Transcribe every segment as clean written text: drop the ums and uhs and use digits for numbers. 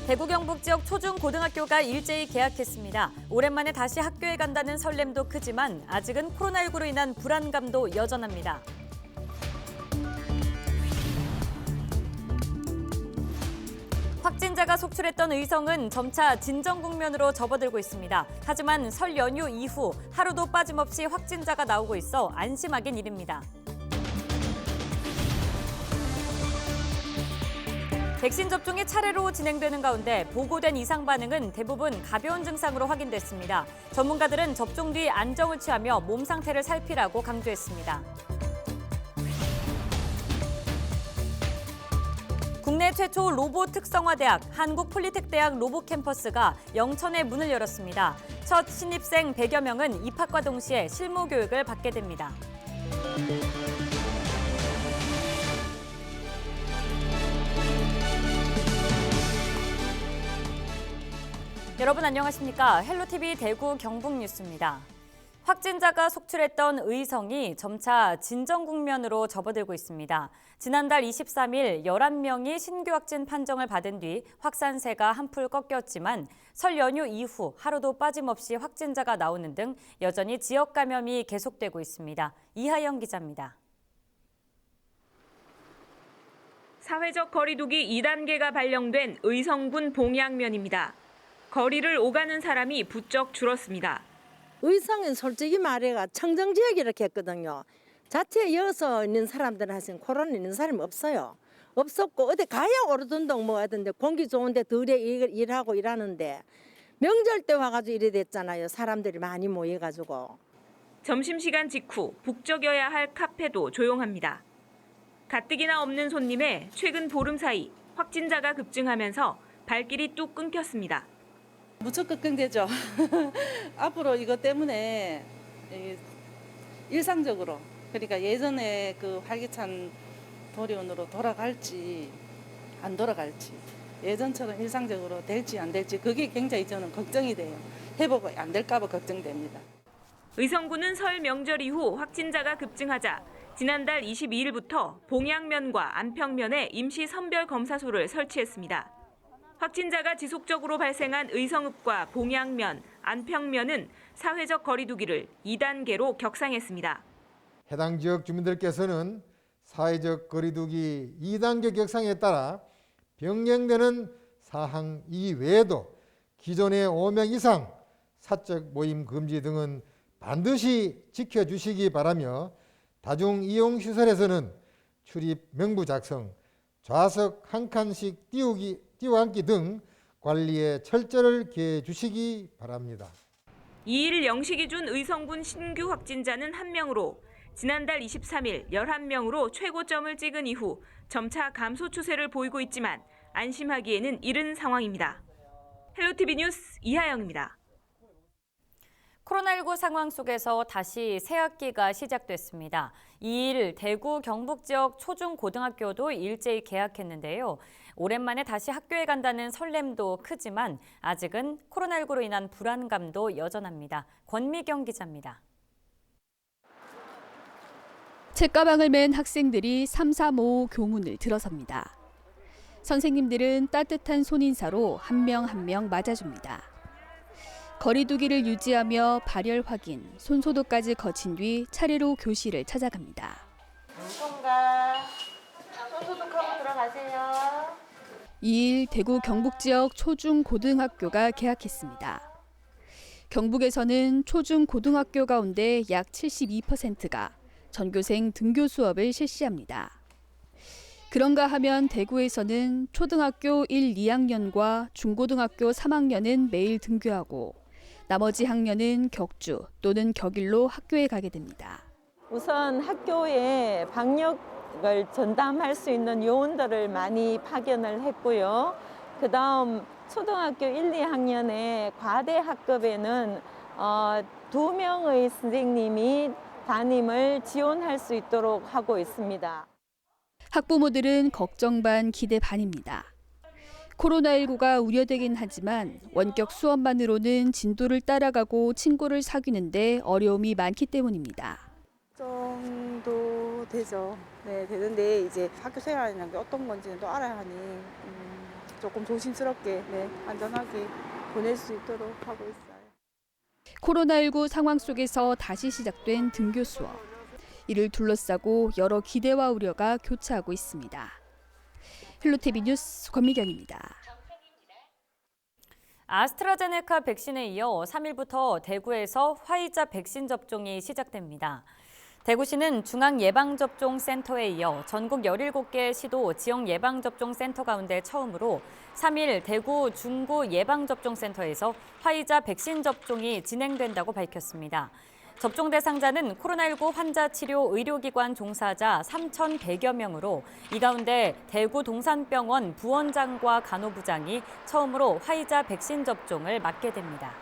대구 경북 지역 초중고등학교가 일제히 개학했습니다. 오랜만에 다시 학교에 간다는 설렘도 크지만 아직은 코로나19로 인한 불안감도 여전합니다. 확진자가 속출했던 의성은 점차 진정 국면으로 접어들고 있습니다. 하지만 설 연휴 이후 하루도 빠짐없이 확진자가 나오고 있어 안심하긴 이릅니다. 백신 접종이 차례로 진행되는 가운데 보고된 이상 반응은 대부분 가벼운 증상으로 확인됐습니다. 전문가들은 접종 뒤 안정을 취하며 몸 상태를 살피라고 강조했습니다. 국내 최초 로봇 특성화대학 한국폴리텍대학 로봇 캠퍼스가 영천에 문을 열었습니다. 첫 신입생 100여 명은 입학과 동시에 실무 교육을 받게 됩니다. 여러분 안녕하십니까? 헬로티비 대구 경북 뉴스입니다. 확진자가 속출했던 의성이 점차 진정 국면으로 접어들고 있습니다. 지난달 23일 11명이 신규 확진 판정을 받은 뒤 확산세가 한풀 꺾였지만 설 연휴 이후 하루도 빠짐없이 확진자가 나오는 등 여전히 지역 감염이 계속되고 있습니다. 이하영 기자입니다. 사회적 거리두기 2단계가 발령된 의성군 봉양면입니다. 거리를 오가는 사람이 부쩍 줄었습니다. 의성은 솔직히 말해가 청정지역 이렇게 했거든요. 자체에 여서 있는 사람들은 사실 코로나 있는 사람이 없어요. 없었고 어디 가야 오르던동 뭐 하던데 공기 좋은데 덜에 일하고 일하는데 명절 때 와가지고 이래 됐잖아요. 사람들이 많이 모여가지고. 점심시간 직후 북적여야 할 카페도 조용합니다. 가뜩이나 없는 손님에 최근 보름 사이 확진자가 급증하면서 발길이 뚝 끊겼습니다. 무척 걱정되죠. 앞으로 이것 때문에 일상적으로 그러니까 예전에 그 활기찬 도리온으로 돌아갈지 안 돌아갈지 예전처럼 일상적으로 될지 안 될지 그게 굉장히 저는 걱정이 돼요. 회복이 안 될까 봐 걱정됩니다. 의성군은 설 명절 이후 확진자가 급증하자 지난달 22일부터 봉양면과 안평면에 임시 선별 검사소를 설치했습니다. 확진자가 지속적으로 발생한 의성읍과 봉양면, 안평면은 사회적 거리두기를 2단계로 격상했습니다. 해당 지역 주민들께서는 사회적 거리두기 2단계 격상에 따라 변경되는 사항 이외에도 기존의 5명 이상 사적 모임 금지 등은 반드시 지켜주시기 바라며 다중이용시설에서는 출입 명부 작성, 좌석 한 칸씩 띄워앉기 등 관리에 철저를 기해 주시기 바랍니다. 2일 0시 기준 의성군 신규 확진자는 1명으로 지난달 23일 11명으로 최고점을 찍은 이후 점차 감소 추세를 보이고 있지만 안심하기에는 이른 상황입니다. 헬로티비 뉴스 이하영입니다. 코로나19 상황 속에서 다시 새학기가 시작됐습니다. 2일 대구 경북 지역 초중고등학교도 일제히 개학했는데요. 오랜만에 다시 학교에 간다는 설렘도 크지만 아직은 코로나19로 인한 불안감도 여전합니다. 권미경 기자입니다. 책가방을 맨 학생들이 335 교문을 들어섭니다. 선생님들은 따뜻한 손인사로 한 명 한 명 맞아줍니다. 거리두기를 유지하며 발열 확인, 손소독까지 거친 뒤 차례로 교실을 찾아갑니다. 손가 손소독하고 들어가세요. 2일 대구 경북 지역 초중고등학교가 개학했습니다. 경북에서는 초중고등학교 가운데 약 72%가 전교생 등교 수업을 실시합니다. 그런가 하면 대구에서는 초등학교 1, 2학년과 중고등학교 3학년은 매일 등교하고 나머지 학년은 격주 또는 격일로 학교에 가게 됩니다. 우선 학교에 방역을 전담할 수 있는 요원들을 많이 파견을 했고요. 그다음 초등학교 1, 2학년의 과대 학급에는 2명의 선생님이 담임을 지원할 수 있도록 하고 있습니다. 학부모들은 걱정 반 기대 반입니다. 코로나19가 우려되긴 하지만 원격 수업만으로는 진도를 따라가고 친구를 사귀는데 어려움이 많기 때문입니다. 정도 되죠. 네, 되는데 이제 학교 생활이라는 게 어떤 건지는 또 알아야 하니 조금 조심스럽게 안전하게 보낼 수 있도록 하고 있어요. 코로나19 상황 속에서 다시 시작된 등교 수업. 이를 둘러싸고 여러 기대와 우려가 교차하고 있습니다. 헬로티비 뉴스 권미경입니다. 아스트라제네카 백신에 이어 3일부터 대구에서 화이자 백신 접종이 시작됩니다. 대구시는 중앙예방접종센터에 이어 전국 17개 시도 지역 예방접종센터 가운데 처음으로 3일 대구 중구 예방접종센터에서 화이자 백신 접종이 진행된다고 밝혔습니다. 접종 대상자는 코로나19 환자 치료 의료기관 종사자 3,100여 명으로 이 가운데 대구 동산병원 부원장과 간호부장이 처음으로 화이자 백신 접종을 맡게 됩니다.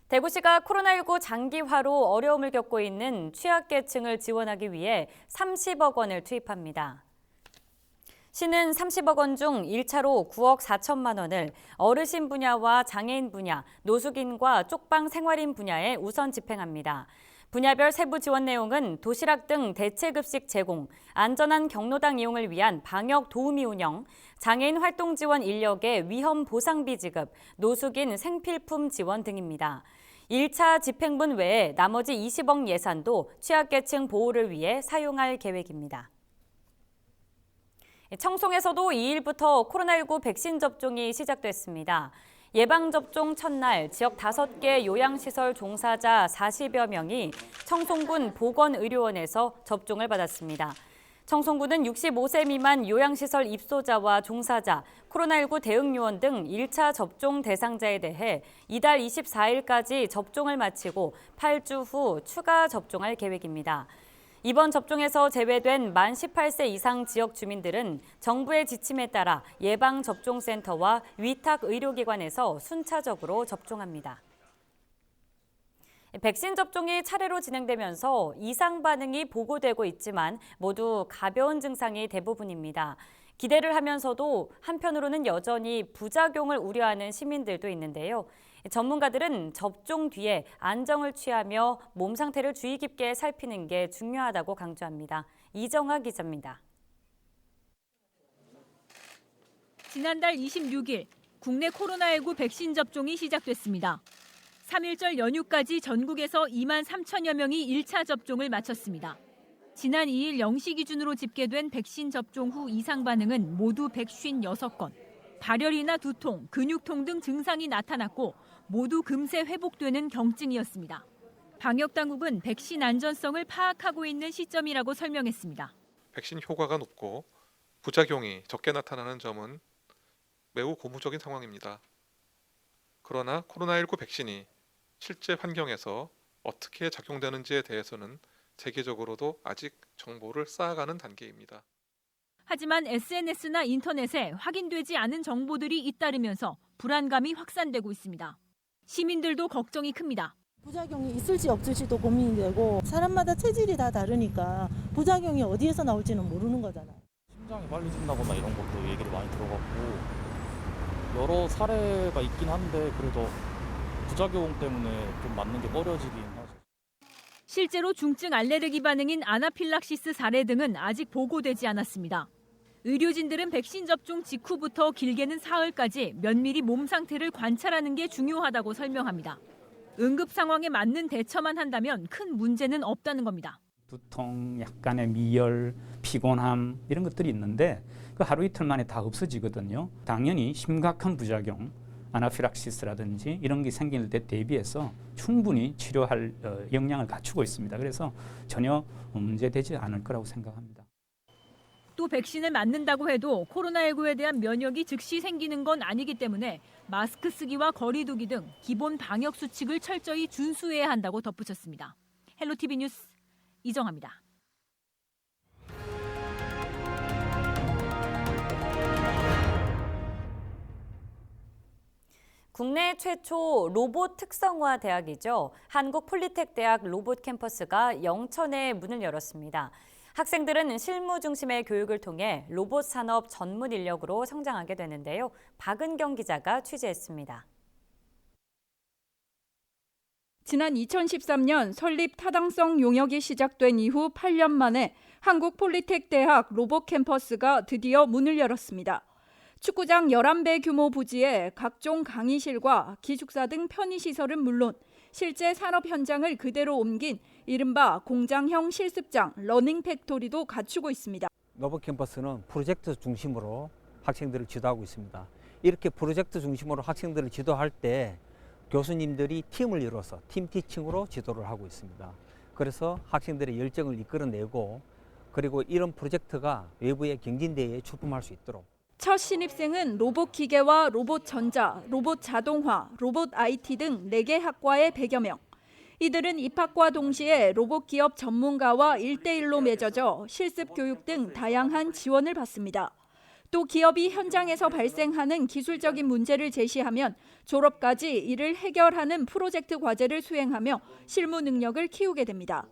대구시가 코로나19 장기화로 어려움을 겪고 있는 취약계층을 지원하기 위해 30억 원을 투입합니다. 시는 30억 원 중 1차로 9억 4천만 원을 어르신 분야와 장애인 분야, 노숙인과 쪽방 생활인 분야에 우선 집행합니다. 분야별 세부 지원 내용은 도시락 등 대체급식 제공, 안전한 경로당 이용을 위한 방역 도우미 운영, 장애인 활동 지원 인력의 위험 보상비 지급, 노숙인 생필품 지원 등입니다. 1차 집행분 외에 나머지 20억 예산도 취약계층 보호를 위해 사용할 계획입니다. 청송에서도 2일부터 코로나19 백신 접종이 시작됐습니다. 예방접종 첫날 지역 5개 요양시설 종사자 40여 명이 청송군 보건의료원에서 접종을 받았습니다. 청송군은 65세 미만 요양시설 입소자와 종사자, 코로나19 대응요원 등 1차 접종 대상자에 대해 이달 24일까지 접종을 마치고 8주 후 추가 접종할 계획입니다. 이번 접종에서 제외된 만 18세 이상 지역 주민들은 정부의 지침에 따라 예방접종센터와 위탁의료기관에서 순차적으로 접종합니다. 백신 접종이 차례로 진행되면서 이상 반응이 보고되고 있지만 모두 가벼운 증상이 대부분입니다. 기대를 하면서도 한편으로는 여전히 부작용을 우려하는 시민들도 있는데요. 전문가들은 접종 뒤에 안정을 취하며 몸 상태를 주의 깊게 살피는 게 중요하다고 강조합니다. 이정아 기자입니다. 지난달 26일 국내 코로나19 백신 접종이 시작됐습니다. 3일절 연휴까지 전국에서 2만 3천여 명이 1차 접종을 마쳤습니다. 지난 2일 0시 기준으로 집계된 백신 접종 후 이상 반응은 모두 156건. 발열이나 두통, 근육통 등 증상이 나타났고 모두 금세 회복되는 경증이었습니다. 방역당국은 백신 안전성을 파악하고 있는 시점이라고 설명했습니다. 백신 효과가 높고 부작용이 적게 나타나는 점은 매우 고무적인 상황입니다. 그러나 코로나19 백신이 실제 환경에서 어떻게 작용되는지에 대해서는 세계적으로도 아직 정보를 쌓아가는 단계입니다. 하지만 SNS나 인터넷에 확인되지 않은 정보들이 잇따르면서 불안감이 확산되고 있습니다. 시민들도 걱정이 큽니다. 부작용이 있을지 없을지도 고민이 되고 사람마다 체질이 다 다르니까 부작용이 어디에서 나올지는 모르는 거잖아요. 심장이 빨리 뛴다거나 이런 것도 얘기를 많이 들어갔고 여러 사례가 있긴 한데 그래도 부작용 때문에 좀 맞는 게 꺼려지긴 하죠. 실제로 중증 알레르기 반응인 아나필락시스 사례 등은 아직 보고되지 않았습니다. 의료진들은 백신 접종 직후부터 길게는 사흘까지 면밀히 몸 상태를 관찰하는 게 중요하다고 설명합니다. 응급 상황에 맞는 대처만 한다면 큰 문제는 없다는 겁니다. 두통, 약간의 미열, 피곤함 이런 것들이 있는데 그 하루 이틀 만에 다 없어지거든요. 당연히 심각한 부작용, 아나필락시스라든지 이런 게 생길 때 대비해서 충분히 치료할 역량을 갖추고 있습니다. 그래서 전혀 문제되지 않을 거라고 생각합니다. 또 백신을 맞는다고 해도 코로나19에 대한 면역이 즉시 생기는 건 아니기 때문에 마스크 쓰기와 거리 두기 등 기본 방역 수칙을 철저히 준수해야 한다고 덧붙였습니다. 헬로티비 뉴스 이정아입니다. 국내 최초 로봇 특성화 대학이죠. 한국폴리텍대학 로봇 캠퍼스가 영천에 문을 열었습니다. 학생들은 실무 중심의 교육을 통해 로봇 산업 전문 인력으로 성장하게 되는데요. 박은경 기자가 취재했습니다. 지난 2013년 설립 타당성 용역이 시작된 이후 8년 만에 한국폴리텍대학 로봇 캠퍼스가 드디어 문을 열었습니다. 축구장 11배 규모 부지에 각종 강의실과 기숙사 등 편의시설은 물론 실제 산업 현장을 그대로 옮긴 이른바 공장형 실습장 러닝 팩토리도 갖추고 있습니다. 로봇 캠퍼스는 프로젝트 중심으로 학생들을 지도하고 있습니다. 이렇게 프로젝트 중심으로 학생들을 지도할 때 교수님들이 팀을 이뤄서 팀 티칭으로 지도를 하고 있습니다. 그래서 학생들의 열정을 이끌어내고 그리고 이런 프로젝트가 외부의 경진대회에 출품할 수 있도록. 첫 신입생은 로봇 기계와 로봇 전자, 로봇 자동화, 로봇 IT 등 4개 학과의 100여 명. 이들은 입학과 동시에 로봇 기업 전문가와 1대1로 맺어져 실습 교육 등 다양한 지원을 받습니다. 또 기업이 현장에서 발생하는 기술적인 문제를 제시하면 졸업까지 이를 해결하는 프로젝트 과제를 수행하며 실무 능력을 키우게 됩니다.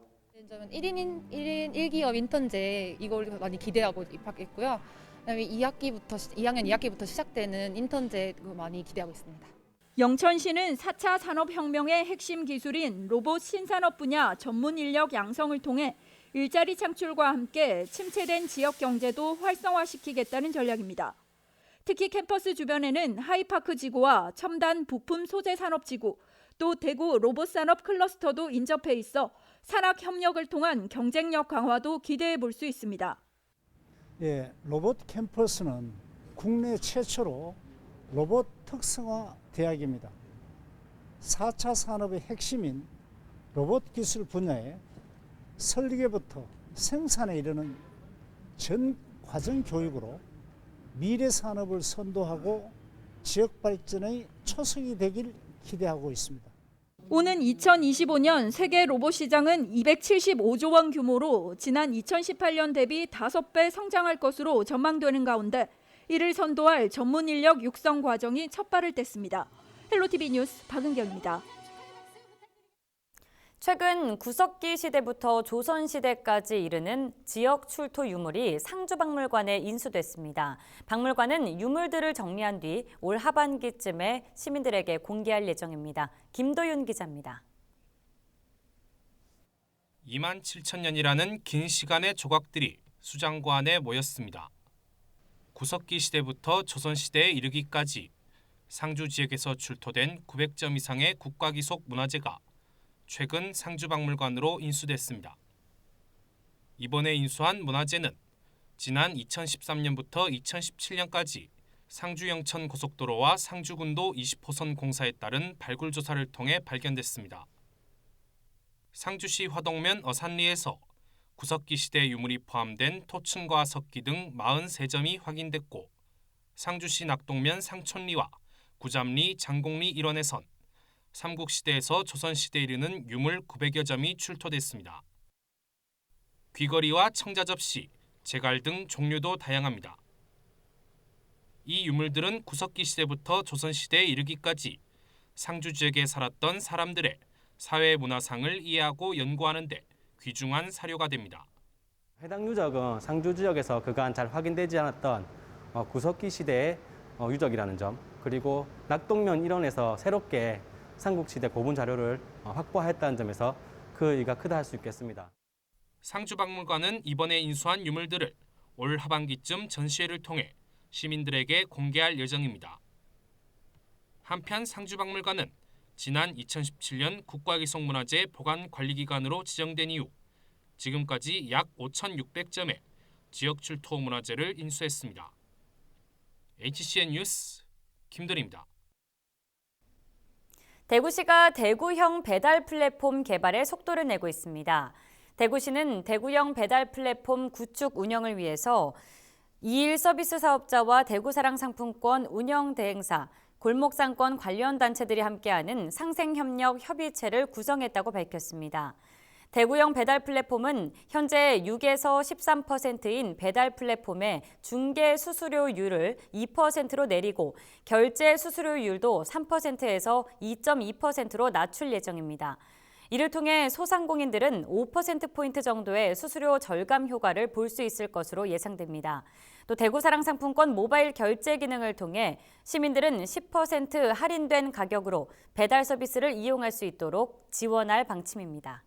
저는 1인 1기업 인턴제 이걸 많이 기대하고 입학했고요. 그다음에 2학년 2학기부터 시작되는 인턴제 많이 기대하고 있습니다. 영천시는 4차 산업혁명의 핵심 기술인 로봇 신산업 분야 전문 인력 양성을 통해 일자리 창출과 함께 침체된 지역 경제도 활성화시키겠다는 전략입니다. 특히 캠퍼스 주변에는 하이파크 지구와 첨단 부품 소재 산업 지구, 또 대구 로봇 산업 클러스터도 인접해 있어 산학 협력을 통한 경쟁력 강화도 기대해 볼 수 있습니다. 예, 로봇 캠퍼스는 국내 최초로 로봇 특성화 대학입니다. 4차 산업의 핵심인 로봇 기술 분야에 설계부터 생산에 이르는 전 과정 교육으로 미래 산업을 선도하고 지역 발전의 초석이 되길 기대하고 있습니다. 오는 2025년 세계 로봇 시장은 275조 원 규모로 지난 2018년 대비 5배 성장할 것으로 전망되는 가운데 이를 선도할 전문 인력 육성 과정이 첫 발을 뗐습니다. 헬로티비 뉴스 박은경입니다. 최근 구석기 시대부터 조선시대까지 이르는 지역 출토 유물이 상주박물관에 인수됐습니다. 박물관은 유물들을 정리한 뒤 올 하반기쯤에 시민들에게 공개할 예정입니다. 김도윤 기자입니다. 2만 7천 년이라는 긴 시간의 조각들이 수장관에 모였습니다. 구석기 시대부터 조선시대에 이르기까지 상주 지역에서 출토된 900점 이상의 국가기속 문화재가 최근 상주박물관으로 인수됐습니다. 이번에 인수한 문화재는 지난 2013년부터 2017년까지 상주 영천 고속도로와 상주군도 20호선 공사에 따른 발굴 조사를 통해 발견됐습니다. 상주시 화동면 어산리에서 구석기 시대 유물이 포함된 토층과 석기 등 43점이 확인됐고 상주시 낙동면 상촌리와 구잠리, 장곡리 일원에선 삼국시대에서 조선시대에 이르는 유물 900여 점이 출토됐습니다. 귀걸이와 청자접시, 제갈 등 종류도 다양합니다. 이 유물들은 구석기 시대부터 조선시대에 이르기까지 상주 지역에 살았던 사람들의 사회 문화상을 이해하고 연구하는 데 귀중한 사료가 됩니다. 해당 유적은 상주 지역에서 그간 잘 확인되지 않았던 구석기 시대의 유적이라는 점, 그리고 낙동면 일원에서 새롭게 삼국시대 고분 자료를 확보했다는 점에서 그 의의가 크다 할 수 있겠습니다. 상주박물관은 이번에 인수한 유물들을 올 하반기쯤 전시회를 통해 시민들에게 공개할 예정입니다. 한편 상주박물관은 지난 2017년 국가기속문화재 보관관리기관으로 지정된 이후 지금까지 약 5,600점의 지역 출토 문화재를 인수했습니다. HCN 뉴스 김도리입니다. 대구시가 대구형 배달 플랫폼 개발에 속도를 내고 있습니다. 대구시는 대구형 배달 플랫폼 구축 운영을 위해서 2일 서비스 사업자와 대구사랑상품권 운영 대행사, 골목상권 관련 단체들이 함께하는 상생협력 협의체를 구성했다고 밝혔습니다. 대구형 배달 플랫폼은 현재 6에서 13%인 배달 플랫폼의 중개 수수료율을 2%로 내리고 결제 수수료율도 3%에서 2.2%로 낮출 예정입니다. 이를 통해 소상공인들은 5%포인트 정도의 수수료 절감 효과를 볼 수 있을 것으로 예상됩니다. 또 대구사랑상품권 모바일 결제 기능을 통해 시민들은 10% 할인된 가격으로 배달 서비스를 이용할 수 있도록 지원할 방침입니다.